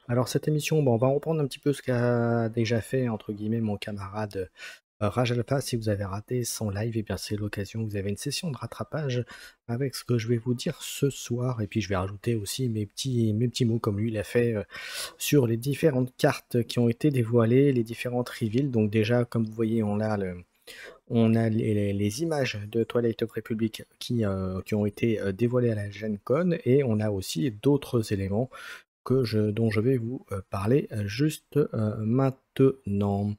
Alors cette émission, on va reprendre un petit peu ce qu'a déjà fait entre guillemets «mon camarade» Rage Alpha. Si vous avez raté son live, et bien c'est l'occasion, vous avez une session de rattrapage avec ce que je vais vous dire ce soir, et puis je vais rajouter aussi mes petits mots comme lui il a fait, sur les différentes cartes qui ont été dévoilées, les différentes reveals. Donc déjà, comme vous voyez, on a les images de Twilight of Republic qui ont été, dévoilées à la Gen Con, et on a aussi d'autres éléments dont je vais vous parler juste maintenant.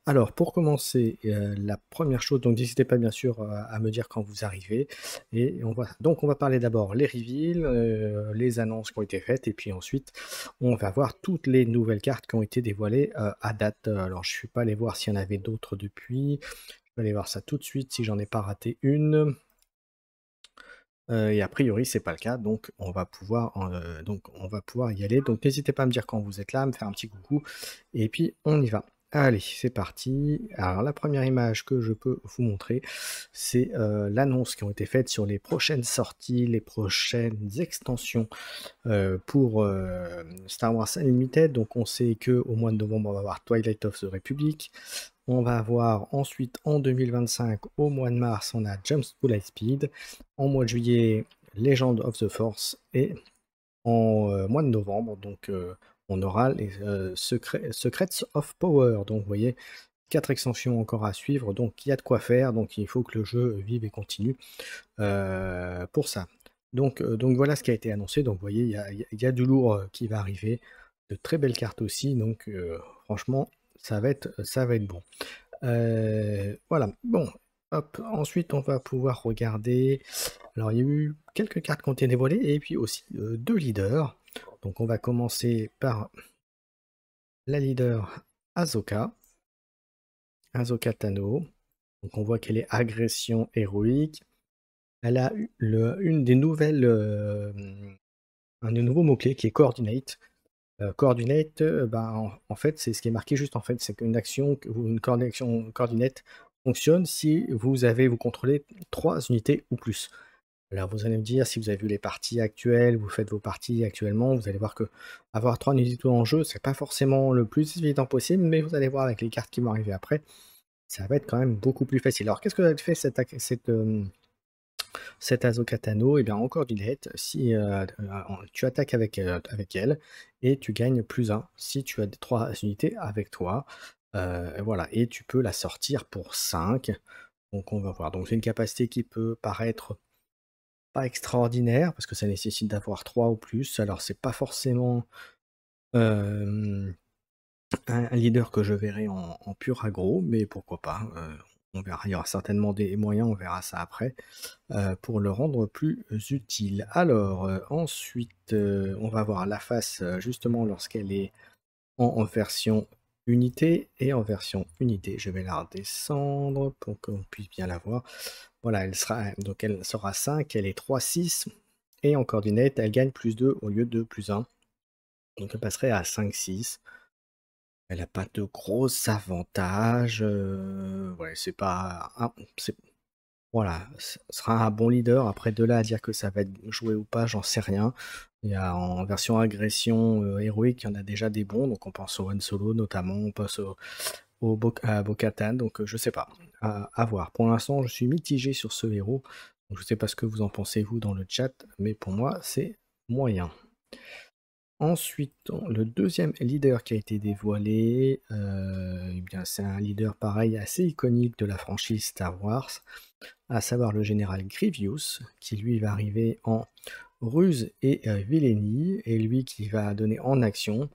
Alors, pour commencer, la première chose, donc n'hésitez pas bien sûr à me dire quand vous arrivez. Et on va parler d'abord les reveals, les annonces qui ont été faites, et puis ensuite, on va voir toutes les nouvelles cartes qui ont été dévoilées à date. Alors, je ne suis pas allé voir s'il y en avait d'autres depuis. Je vais aller voir ça tout de suite si j'en ai pas raté une. Et a priori, c'est pas le cas, donc on va pouvoir y aller. Donc n'hésitez pas à me dire quand vous êtes là, à me faire un petit coucou, et puis on y va. Allez, c'est parti. Alors la première image que je peux vous montrer, c'est l'annonce qui ont été faites sur les prochaines sorties, les prochaines extensions pour Star Wars Unlimited. Donc on sait que au mois de novembre, on va avoir Twilight of the Republic. On va avoir ensuite en 2025, au mois de mars, on a Jumps to Lightspeed. En mois de juillet, Legend of the Force. Et en mois de novembre, donc on aura les Secrets of Power. Donc vous voyez, 4 extensions encore à suivre. Donc il y a de quoi faire. Donc il faut que le jeu vive et continue pour ça. Donc voilà ce qui a été annoncé. Donc vous voyez, il y a du lourd qui va arriver. De très belles cartes aussi. Donc franchement, ça va être bon. Voilà, bon, hop, ensuite on va pouvoir regarder. Alors il y a eu quelques cartes qui ont été dévoilées, et puis aussi 2 leaders. Donc on va commencer par la leader Ahsoka, Ahsoka Tano. Donc on voit qu'elle est agression héroïque. Elle a une des nouvelles, un des nouveaux mots-clés qui est Coordinate. Coordinate, en fait, c'est ce qui est marqué juste, en fait, c'est qu'une action ou une coordinate fonctionne si vous contrôlez 3 unités ou plus. Alors vous allez me dire, si vous avez vu les parties actuelles, vous faites vos parties actuellement, vous allez voir que avoir 3 unités en jeu, c'est pas forcément le plus évident possible, mais vous allez voir avec les cartes qui vont arriver après, ça va être quand même beaucoup plus facile. Alors qu'est-ce que ça fait cette Ahsoka Tano? Et bien en coordinate, si tu attaques avec elle, et tu gagnes +1 si tu as 3 unités avec toi. Voilà, et tu peux la sortir pour 5. Donc on va voir. Donc c'est une capacité qui peut paraître pas extraordinaire, parce que ça nécessite d'avoir 3 ou plus. Alors c'est pas forcément euh, un leader que je verrai en pur aggro, mais pourquoi pas. On verra, il y aura certainement des moyens, on verra ça après, pour le rendre plus utile. Alors, ensuite, on va voir la face, justement lorsqu'elle est en version unité, et en version unité, je vais la redescendre pour qu'on puisse bien la voir. Voilà, elle sera 5, elle est 3-6, et en coordinate, elle gagne +2 au lieu de +1. Donc elle passerait à 5-6. Elle a pas de gros avantages, ouais, c'est pas un c'est voilà, ce sera un bon leader. Après, de là à dire que ça va être joué ou pas, j'en sais rien. Il y a en version agression héroïque, il y en a déjà des bons, donc on pense au Han Solo notamment, on pense à Bo-Katan, donc je sais pas, à voir. Pour l'instant, je suis mitigé sur ce héros, donc je sais pas ce que vous en pensez vous dans le chat, mais pour moi, c'est moyen. Ensuite, le deuxième leader qui a été dévoilé, eh bien, c'est un leader pareil assez iconique de la franchise Star Wars, à savoir le général Grievous, qui lui va arriver en ruse et vilainie, et lui qui va donner en action,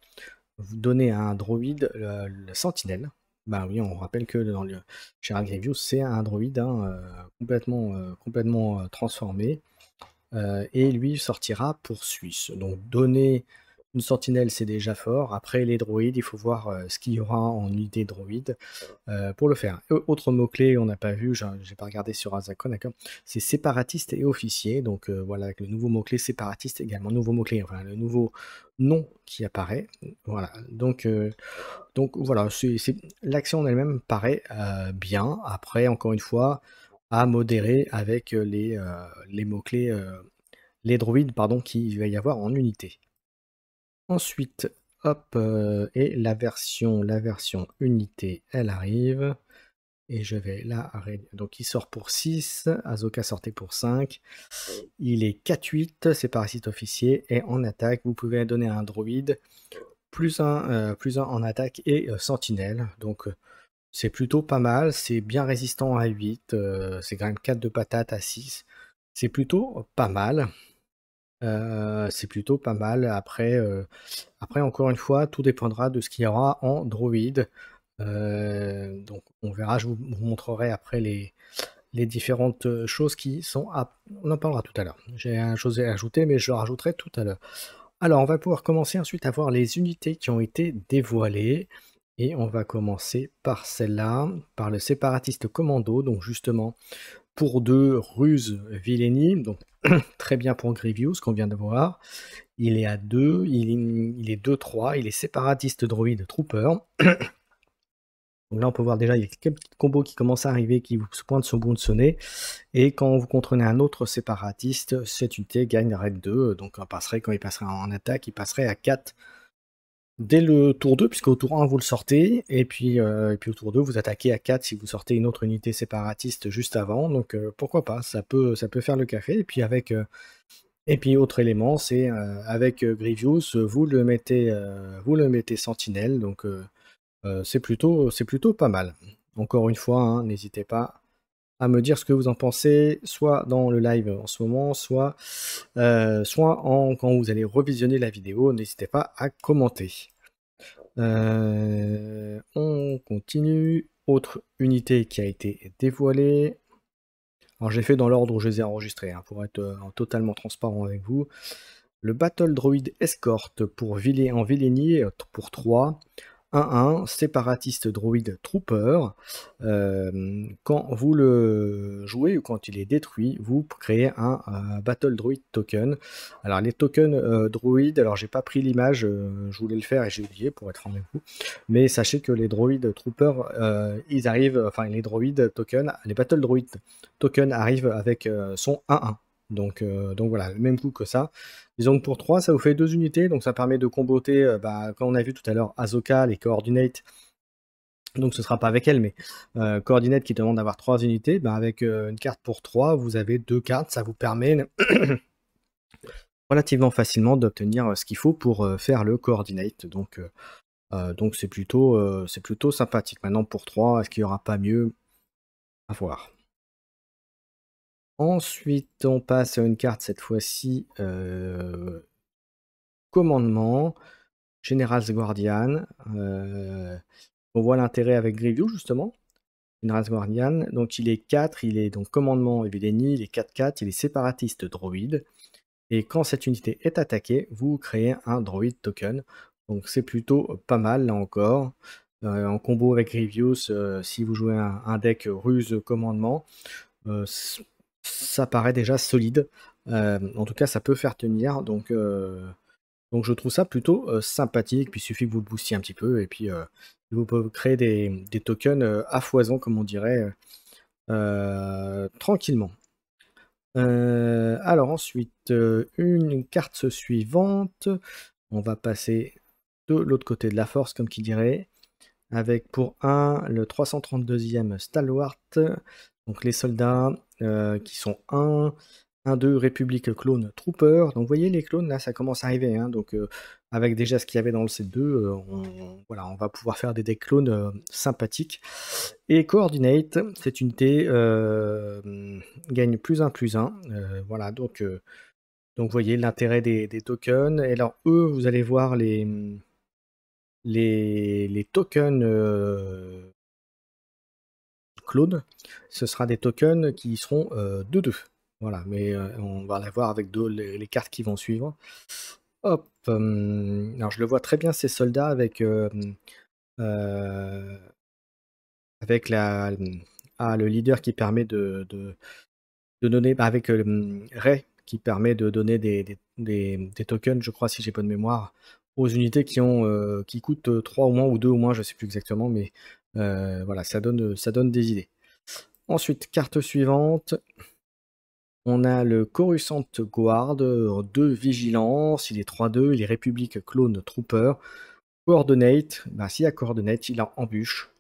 vous donner à un droïde le sentinelle. Ben oui, on rappelle que dans le général Grievous, c'est un droïde, hein, complètement transformé, et lui sortira pour Suisse. Donc donner une sentinelle, c'est déjà fort. Après les droïdes, il faut voir ce qu'il y aura en unité droïde pour le faire. Autre mot-clé, on n'a pas vu, j'ai pas regardé sur Azacon, d'accord, c'est séparatiste et officier. Donc voilà, avec le nouveau mot-clé séparatiste également, nouveau mot-clé, enfin le nouveau nom qui apparaît. Voilà, donc voilà, l'action en elle-même paraît bien. Après, encore une fois, à modérer avec les mots-clés, les droïdes, pardon, qu'il va y avoir en unité. Ensuite, Hop, et la version unité, elle arrive. Et je vais là, donc il sort pour 6, Azoka sortait pour 5. Il est 4-8, c'est parasite officier. Et en attaque, vous pouvez donner un droïde, +1 en attaque et sentinelle. Donc c'est plutôt pas mal, c'est bien résistant à 8, c'est quand même 4 de patate à 6. C'est plutôt pas mal. C'est plutôt pas mal. Après, encore une fois, tout dépendra de ce qu'il y aura en droïde. Donc on verra, je vous montrerai après les différentes choses qui sont on en parlera tout à l'heure. J'ai une chose à ajouter, mais je le rajouterai tout à l'heure. Alors, on va pouvoir commencer ensuite à voir les unités qui ont été dévoilées. Et on va commencer par celle-là, par le séparatiste commando. Donc justement, pour 2, Ruse Villainy. Donc très bien pour Grievous, qu'on vient de voir. Il est à 2, il est 2-3, il est séparatiste droïde trooper. Donc là, on peut voir déjà, il y a quelques petits combos qui commencent à arriver, qui vous pointent sur le bout de sonnet. Et quand vous contrôlez un autre séparatiste, cette unité gagne raid 2. Donc quand il passerait en attaque, il passerait à 4 dès le tour 2, puisqu'au tour 1, vous le sortez. Et puis au tour 2, vous attaquez à 4 si vous sortez une autre unité séparatiste juste avant. Donc pourquoi pas, ça peut faire le café. Et puis autre élément, c'est avec Grievous, vous le mettez sentinelle. Donc c'est plutôt pas mal. Encore une fois, hein, n'hésitez pas à me dire ce que vous en pensez, soit dans le live en ce moment, soit quand vous allez revisionner la vidéo. N'hésitez pas à commenter. On continue. Autre unité qui a été dévoilée. Alors j'ai fait dans l'ordre où je les ai enregistrés, hein, pour être totalement transparent avec vous. Le Battle Droid Escort pour en Villainy pour 3. 1-1, séparatiste droïde trooper. Quand vous le jouez ou quand il est détruit, vous créez un battle droid token. Alors les tokens droïdes, alors j'ai pas pris l'image, je voulais le faire et j'ai oublié pour être franc avec vous. Mais sachez que les droïdes troopers, ils arrivent, enfin les droïdes tokens, les battle droid tokens arrivent avec son 1-1. Donc voilà, le même coup que ça. Disons que pour 3, ça vous fait 2 unités, donc ça permet de comboter, comme on a vu tout à l'heure, Azoka, les coordinates. Donc ce sera pas avec elle, mais coordinate qui demande d'avoir 3 unités, avec une carte pour 3, vous avez 2 cartes, ça vous permet relativement facilement d'obtenir ce qu'il faut pour faire le coordinate. Donc c'est plutôt sympathique. Maintenant pour 3, est-ce qu'il n'y aura pas mieux? À voir. Ensuite, on passe à une carte, cette fois-ci, commandement, General's Guardian. On voit l'intérêt avec Grievous, justement. General's Guardian, donc il est 4, il est donc commandement et Villainy, il est 4-4, il est séparatiste droïde. Et quand cette unité est attaquée, vous créez un droïde token. Donc c'est plutôt pas mal, là encore. En combo avec Grievous, si vous jouez un deck ruse commandement, ça paraît déjà solide. En tout cas, ça peut faire tenir. Donc je trouve ça plutôt sympathique. Puis il suffit que vous le boostiez un petit peu. Et puis vous pouvez créer des tokens à foison, comme on dirait, tranquillement. Alors ensuite, une carte suivante. On va passer de l'autre côté de la force, comme qui dirait. Avec pour 1, le 332e Stalwart. Donc les soldats qui sont 1-2 République Clone Trooper. Donc vous voyez les clones, là ça commence à arriver. Hein. Donc avec déjà ce qu'il y avait dans le C2, on va pouvoir faire des decks clones sympathiques. Et Coordinate, cette unité gagne +1/+1. Voilà, donc vous voyez l'intérêt des tokens. Et alors eux, vous allez voir les tokens clones, ce sera des tokens qui seront 2-2. Voilà, mais on va les voir avec les cartes qui vont suivre. Hop, alors je le vois très bien ces soldats avec le leader qui permet de donner, avec Ray qui permet de donner des tokens, je crois, si j'ai bonne mémoire, aux unités qui coûtent 3 au moins ou 2 au moins, je sais plus exactement, mais voilà, ça donne des idées. Ensuite, carte suivante. On a le Coruscant Guard, 2 vigilance, il est 3-2, il est République Clone Trooper. Coordonate, bah, s'il y a Coordonate, il a embûche.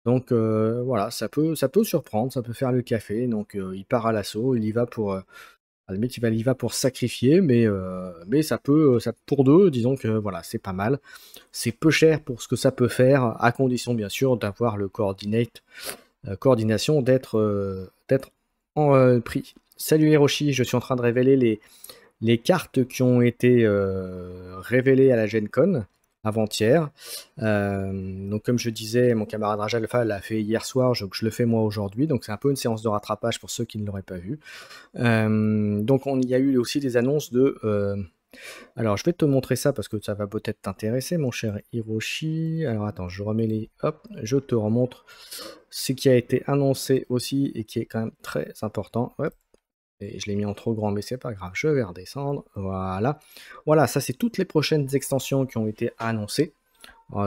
Donc voilà, ça peut surprendre, ça peut faire le café. Donc il part à l'assaut, il y va pour, à la limite, il y va pour sacrifier, mais ça peut, ça pour 2, disons que voilà, c'est pas mal. C'est peu cher pour ce que ça peut faire, à condition bien sûr d'avoir le coordinate, coordination d'être en prix. Salut Hiroshi, je suis en train de révéler les cartes qui ont été révélées à la Gen Con avant-hier. Donc comme je disais, mon camarade Raj Alpha l'a fait hier soir, je le fais moi aujourd'hui, donc c'est un peu une séance de rattrapage pour ceux qui ne l'auraient pas vu. Donc il y a eu aussi des annonces de... alors je vais te montrer ça parce que ça va peut-être t'intéresser mon cher Hiroshi. Alors attends, je remets les... Hop, je te remontre ce qui a été annoncé aussi et qui est quand même très important. Hop. Et je l'ai mis en trop grand, mais c'est pas grave, je vais redescendre. Voilà. Voilà, ça c'est toutes les prochaines extensions qui ont été annoncées.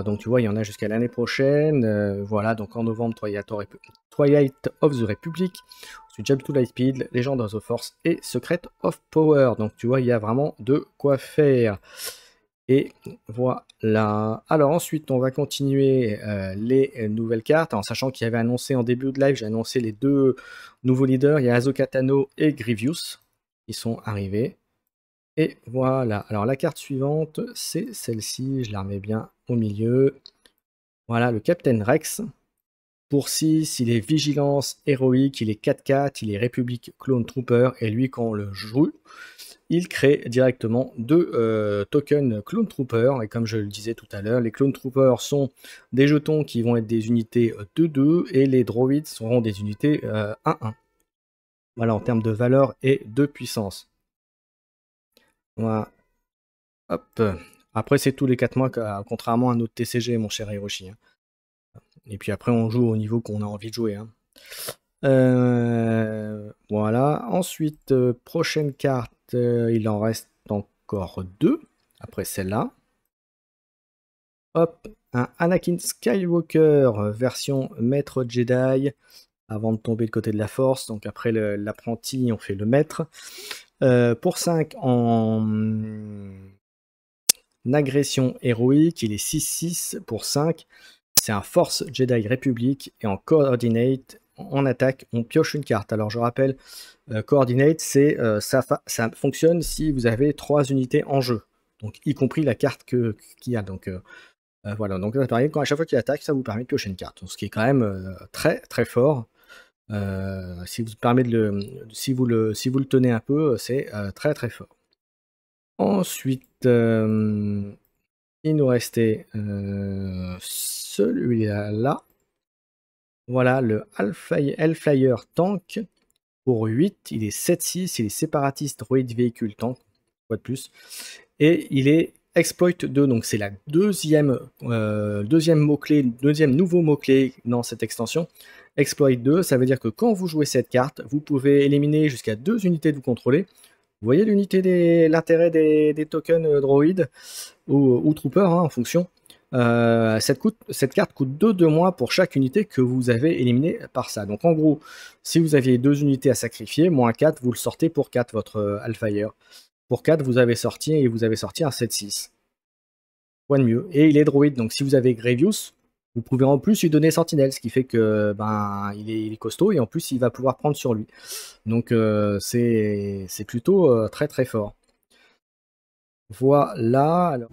Donc tu vois, il y en a jusqu'à l'année prochaine. Voilà, donc en novembre, Twilight of the Republic, ensuite Jump to Lightspeed, Legend of the Force et Secret of Power. Donc tu vois, il y a vraiment de quoi faire. Et voilà. Alors ensuite, on va continuer les nouvelles cartes, en sachant qu'il y avait annoncé en début de live, j'ai annoncé les 2 nouveaux leaders, il y a Ahsoka Tano et Grievous, qui sont arrivés. Et voilà. Alors la carte suivante, c'est celle-ci, je la remets bien au milieu. Voilà, le Captain Rex. Pour 6, il est Vigilance héroïque, il est 4/4, il est République Clone Trooper, et lui, quand on le joue, il crée directement 2 tokens Clone Trooper. Et comme je le disais tout à l'heure, les Clone Troopers sont des jetons qui vont être des unités 2/2 et les droïdes seront des unités 1/1. Voilà, en termes de valeur et de puissance. Voilà. Hop. Après, c'est tous les 4 mois, contrairement à notre TCG, mon cher Hiroshi. Hein. Et puis après, on joue au niveau qu'on a envie de jouer. Hein. Voilà. Ensuite, prochaine carte, il en reste encore 2 après celle-là. Hop, un Anakin Skywalker version maître Jedi avant de tomber de côté de la force. Donc après l'apprenti, on fait le maître. Pour 5 en agression héroïque, il est 6/6 pour 5. C'est un Force Jedi République et en Coordinate, en attaque, on pioche une carte. Alors je rappelle, Coordinate, c'est ça fonctionne si vous avez 3 unités en jeu, donc y compris la carte qu'il y a. Donc voilà, donc ça permet, à chaque fois qu'il attaque, ça vous permet de piocher une carte, ce qui est quand même très très fort. Si vous le tenez un peu, c'est très très fort. Ensuite, il nous restait celui-là. Voilà, le Hellflyer Tank pour 8. Il est 7/6, il est séparatiste, droïde, véhicule, tank, quoi de plus. Et il est Exploit 2, donc c'est la deuxième mot-clé, deuxième nouveau mot-clé dans cette extension. Exploit 2, ça veut dire que quand vous jouez cette carte, vous pouvez éliminer jusqu'à 2 unités que vous contrôlez. Vous voyez l'intérêt des tokens droïdes ou troopers, hein, en fonction. Cette carte coûte 2 de moins pour chaque unité que vous avez éliminée par ça. Donc en gros, si vous aviez 2 unités à sacrifier, moins 4, vous le sortez pour 4, votre Hellfire. Pour 4, vous avez sorti un 7/6. Quoi de mieux. Et il est droïde, donc si vous avez Grievous, vous pouvez en plus lui donner Sentinelle, ce qui fait que il est costaud et en plus il va pouvoir prendre sur lui. Donc c'est plutôt très très fort. Voilà. Alors...